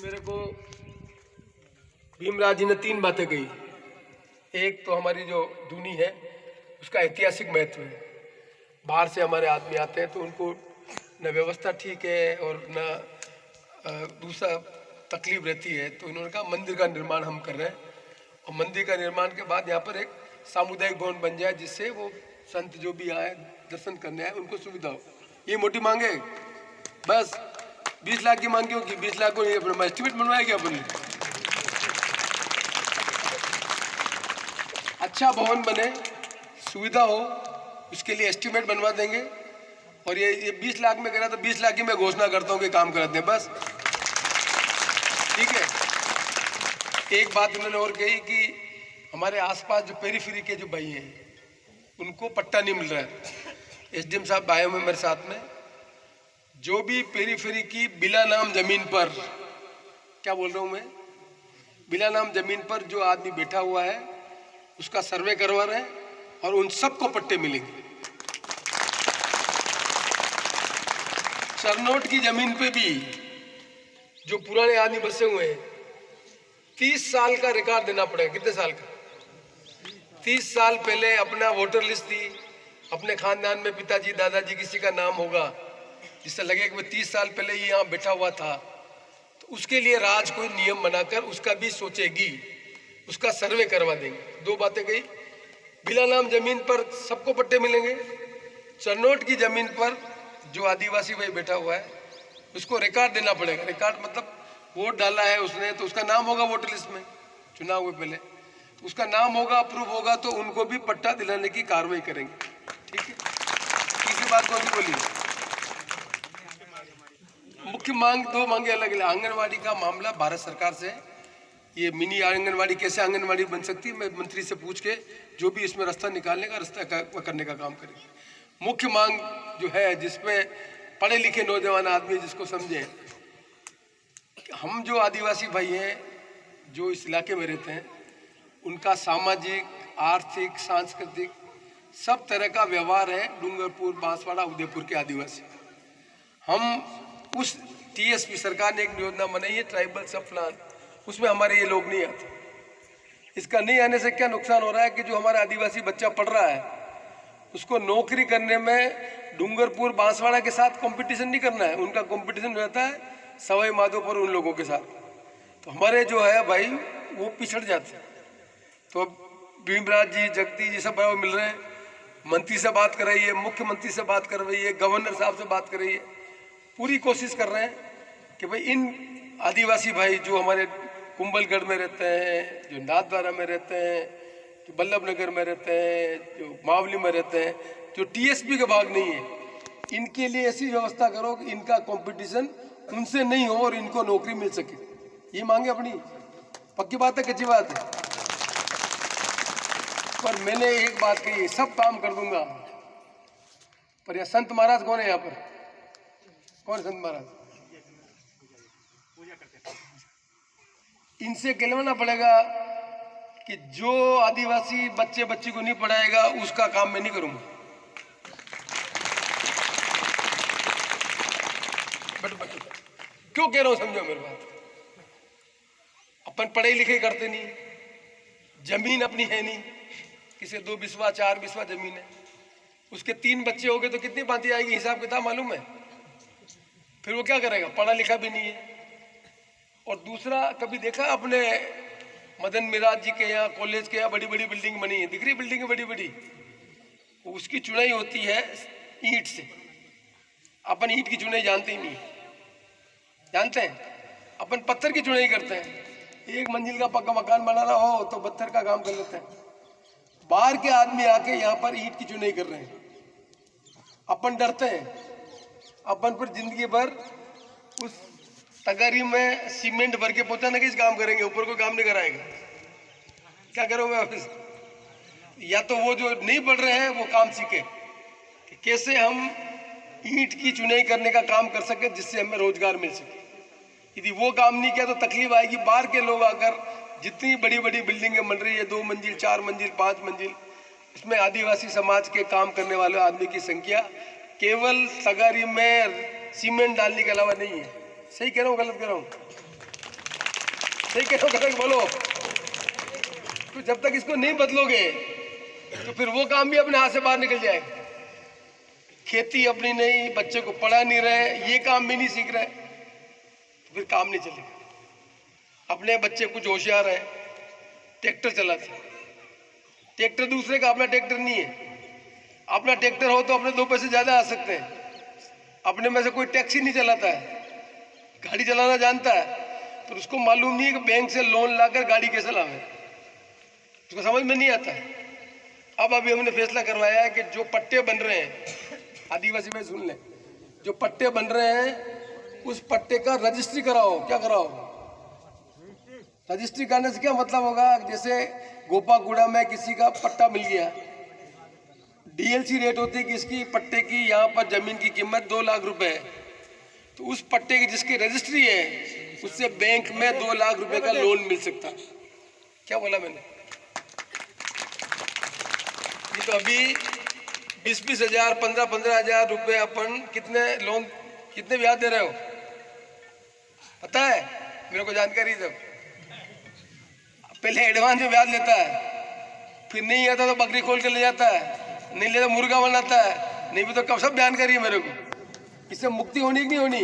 मेरे को भीमराव जी ने 3 बातें कही। एक तो हमारी जो धुनी है उसका ऐतिहासिक महत्व है। बाहर से हमारे आदमी आते हैं तो उनको न व्यवस्था ठीक है और न दूसरा तकलीफ रहती है, तो इन्होंने कहा मंदिर का निर्माण हम कर रहे हैं और मंदिर का निर्माण के बाद यहाँ पर एक सामुदायिक भवन बन जाए जिससे वो संत जो भी आए दर्शन करने आए उनको सुविधा हो। ये मोटी मांगे, बस 20 लाख की मांगी होगी, 20 लाख को अपना एस्टिमेट बनवाया क्या अपन ने। अच्छा भवन बने, सुविधा हो, उसके लिए एस्टिमेट बनवा देंगे। और ये 20 लाख में करा तो 20 लाख की मैं घोषणा करता हूँ कि काम कराते हैं, बस ठीक है। एक बात उन्होंने और कही कि हमारे आसपास जो पेरीफेरी के जो भाई हैं उनको पट्टा नहीं मिल रहा है। एसडीएम साहब आए हुए मेरे साथ में, जो भी पेरीफेरी की बिला नाम जमीन पर, क्या बोल रहा हूँ मैं, बिला नाम जमीन पर जो आदमी बैठा हुआ है उसका सर्वे करवा रहे हैं और उन सबको पट्टे मिलेंगे। सरनोट की जमीन पे भी जो पुराने आदमी बसे हुए हैं 30 साल का रिकॉर्ड देना पड़ेगा। कितने साल का? 30 साल पहले अपना वोटर लिस्ट थी, अपने खानदान में पिताजी दादाजी किसी का नाम होगा जिससे लगे कि वो 30 साल पहले ये यहाँ बैठा हुआ था, तो उसके लिए राज कोई नियम बनाकर उसका भी सोचेगी, उसका सर्वे करवा देंगे। 2 बातें कही, बिला नाम जमीन पर सबको पट्टे मिलेंगे, सरनोट की जमीन पर जो आदिवासी भाई बैठा हुआ है उसको रिकॉर्ड देना पड़ेगा। रिकॉर्ड मतलब वोट डाला है उसने तो उसका नाम होगा वोटर लिस्ट में, चुनाव हुए पहले उसका नाम होगा, अप्रूव होगा तो उनको भी पट्टा दिलाने की कार्रवाई करेंगे। ठीक है, तीसरी बात कौन सी बोली? मुख्य मांग 2 मांगे अलग अलग। आंगनवाड़ी का मामला भारत सरकार से, ये मिनी आंगनवाड़ी कैसे आंगनवाड़ी बन सकती है, मैं मंत्री से पूछ के जो भी इसमें रास्ता निकालने का रास्ता करने का काम करेंगे। मुख्य मांग जो है जिसमें पढ़े लिखे नौजवान आदमी जिसको समझें, हम जो आदिवासी भाई हैं जो इस इलाके में रहते हैं उनका सामाजिक आर्थिक सांस्कृतिक सब तरह का व्यवहार है डूंगरपुर बांसवाड़ा उदयपुर के आदिवासी। हम उस टीएसपी सरकार ने एक योजना बनाई है ट्राइबल सब प्लान, उसमें हमारे ये लोग नहीं आते। इसका नहीं आने से क्या नुकसान हो रहा है कि जो हमारा आदिवासी बच्चा पढ़ रहा है उसको नौकरी करने में डूंगरपुर बांसवाड़ा के साथ कंपटीशन नहीं करना है, उनका कंपटीशन रहता है सवाई माधोपुर उन लोगों के साथ। तो हमारे जो है भाई वो पिछड़ जाते हैं। तो भीमराव जी जगती जी सब मिल रहे हैं, मंत्री से बात कर रही है, मुख्यमंत्री से बात कर रही है, गवर्नर साहब से बात कर रही है, पूरी कोशिश कर रहे हैं कि भाई इन आदिवासी भाई जो हमारे कुंभलगढ़ में रहते हैं, जो नाथद्वारा में रहते हैं, जो बल्लभ नगर में रहते हैं, जो मावली में रहते हैं, जो टीएसपी का भाग नहीं है, इनके लिए ऐसी व्यवस्था करो कि इनका कंपटीशन उनसे नहीं हो और इनको नौकरी मिल सके। ये मांगे अपनी, पक्की बात है कच्ची बात है। पर मैंने एक बात कही, सब काम कर दूंगा, पर यह संत महाराज कौन है? यहाँ पर कौन है संत महाराज? इनसे कहलवाना पड़ेगा कि जो आदिवासी बच्चे बच्ची को नहीं पढ़ाएगा उसका काम मैं नहीं करूंगा। बट क्यों कह रहा हूं समझो मेरी बात। अपन पढ़ाई लिखाई करते नहीं, जमीन अपनी है नहीं, किसी 2 बिस्वा 4 बिस्वा जमीन है, उसके 3 बच्चे हो गए तो कितनी बातें आएगी, हिसाब किताब मालूम है? फिर वो क्या करेगा? पढ़ा लिखा भी नहीं है। और दूसरा, कभी देखा अपने मदन मिराज जी के यहाँ कॉलेज के यहाँ बड़ी बड़ी बिल्डिंग बनी है, दिख रही बिल्डिंग है बड़ी बड़ी, उसकी चुनाई होती है ईंट से। अपन ईंट की चुनाई जानते ही नहीं, जानते हैं? अपन पत्थर की चुनाई करते हैं। 1 मंजिल का पक्का मकान बनाना हो तो पत्थर का काम कर लेते हैं। बाहर के आदमी आके यहाँ पर ईंट की चुनाई कर रहे हैं, अपन डरते हैं। अपन पर जिंदगी भर उस तगारी में सीमेंट भर के पहुंचाने का काम करेंगे, ऊपर कोई काम नहीं कराएगा। क्या करोगे ऑफिस? या तो वो जो नहीं पढ़ रहे हैं वो काम सीखे कि कैसे हम ईंट की चुनाई करने का काम कर सके जिससे हमें रोजगार मिल सके। यदि वो काम नहीं किया तो तकलीफ आएगी। बाहर के लोग आकर जितनी बड़ी बड़ी बिल्डिंगें बन रही है, 2 मंजिल 4 मंजिल 5 मंजिल, इसमें आदिवासी समाज के काम करने वाले आदमी की संख्या केवल तगारी में सीमेंट डालने के अलावा नहीं है। सही कह रहा हूँ गलत कह रहा हूँ? सही कह रहा हूँ, बोलो। तो जब तक इसको नहीं बदलोगे तो फिर वो काम भी अपने हाथ से बाहर निकल जाएगा। खेती अपनी नहीं, बच्चे को पढ़ा नहीं रहे, ये काम भी नहीं सीख रहे, तो फिर काम नहीं चलेगा। अपने बच्चे कुछ होशियार है, ट्रैक्टर चलाते, ट्रैक्टर दूसरे का, अपना ट्रैक्टर नहीं है। अपना ट्रैक्टर हो तो अपने 2 पैसे ज्यादा आ सकते हैं। अपने में से कोई टैक्सी नहीं चलाता है, गाड़ी चलाना जानता है, पर उसको मालूम नहीं है कि बैंक से लोन लाकर गाड़ी कैसे लावे, उसको समझ में नहीं आता है। अब अभी हमने फैसला करवाया है कि जो पट्टे बन रहे हैं, आदिवासी में सुन ले, जो पट्टे बन रहे हैं उस पट्टे का रजिस्ट्री कराओ। क्या कराओ? रजिस्ट्री करने से क्या मतलब होगा? जैसे गोपागुड़ा में किसी का पट्टा मिल गया, डीएलसी रेट होती है कि इसकी पट्टे की यहाँ पर जमीन की कीमत 2 लाख रुपए है, तो उस पट्टे की जिसकी रजिस्ट्री है उससे बैंक में 2 लाख रुपए का लोन मिल सकता है। क्या बोला मैंने? ये तो अभी 20-20 हजार, 15-15 हजार रुपए अपन कितने लोन, कितने ब्याज दे रहे हो पता है? मेरे को जानकारी जब पहले एडवांस में ब्याज लेता है, फिर नहीं आता तो बकरी खोल के ले जाता है, नहीं ले तो मुर्गा बनाता है, नहीं भी तो कब, सब जानकारी है मेरे को। इससे मुक्ति होनी कि नहीं होनी,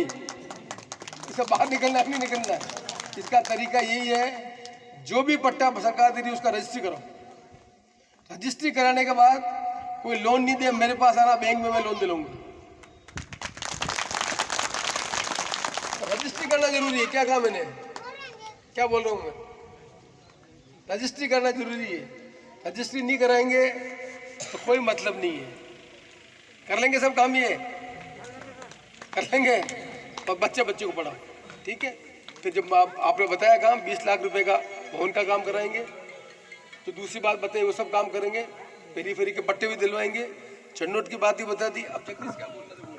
इससे बाहर निकलना नहीं निकलना। इसका तरीका यही है, जो भी पट्टा सरकार दे रही है उसका रजिस्ट्री करो। रजिस्ट्री कराने के बाद कोई लोन नहीं दे, मेरे पास आना, बैंक में मैं लोन दिलाऊंगा। रजिस्ट्री करना जरूरी है। क्या कहा मैंने? क्या बोल रहा हूं मैं? रजिस्ट्री करना जरूरी है। रजिस्ट्री नहीं कराएंगे तो कोई मतलब नहीं है। कर लेंगे सब काम, ये कर लेंगे और बच्चे को पढ़ाओ, ठीक है। फिर जब आपने बताया काम 20 लाख रुपए का भवन का काम कराएंगे, तो दूसरी बात बताइए, वो सब काम करेंगे, पेरी फेरी के पट्टे भी दिलवाएंगे, चन्नोट की बात भी बता दी। अब तक क्या बोलना